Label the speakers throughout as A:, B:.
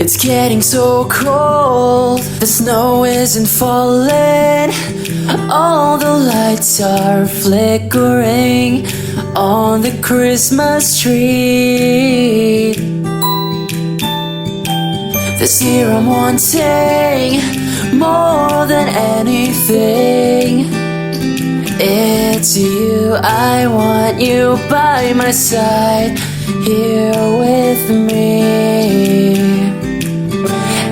A: It's getting so cold, the snow isn't falling, all the lights are flickering on the Christmas tree. This year I'm wanting more than anything. It's you, I want you by my side, here with me.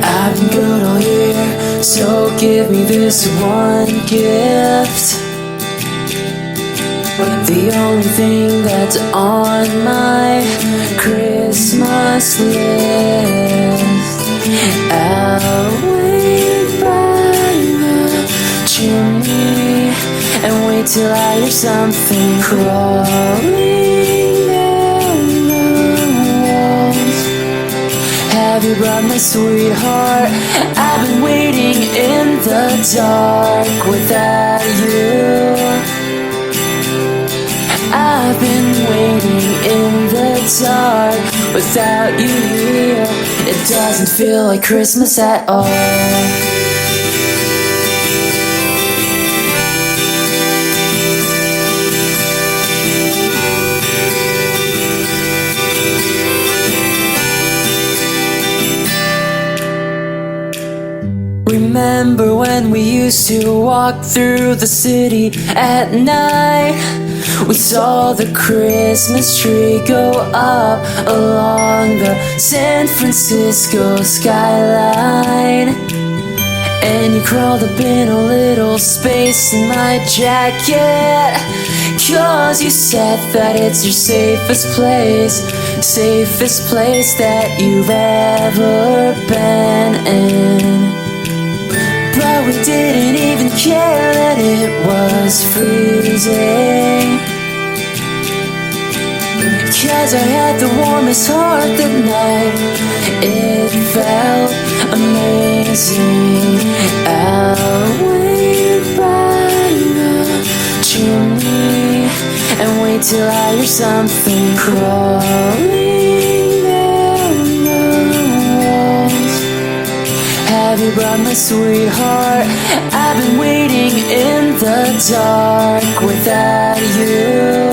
A: I've been good all year, so give me this one gift. The only thing that's on my Christmas list. I'll wait by the chimney and wait till I hear something crawling down the walls. Have you brought my sweetheart? I've been waiting in the dark without you. I've been waiting in the dark without you here. It doesn't feel like Christmas at all. Remember when we used to walk through the city at night? We saw the Christmas tree go up along the San Francisco skyline. And you crawled up in a little space in my jacket, 'cause you said that it's your safest place that you've ever been in. But we didn't even care that it was freezing, 'cause I had the warmest heart that night. It felt amazing. I'll wait by the chimney and wait till I hear something crawling down the walls. Have you brought my sweetheart? I've been waiting in the dark without you.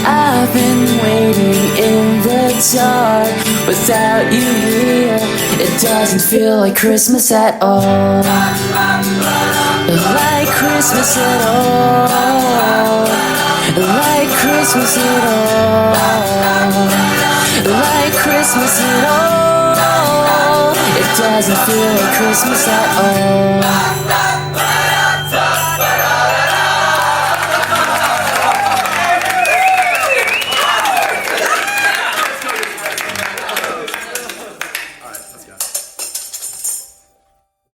A: I've been waiting in the dark without you here. It doesn't feel like Christmas at all. Like Christmas at all. Like Christmas at all. Like Christmas at all. It doesn't feel like Christmas at all.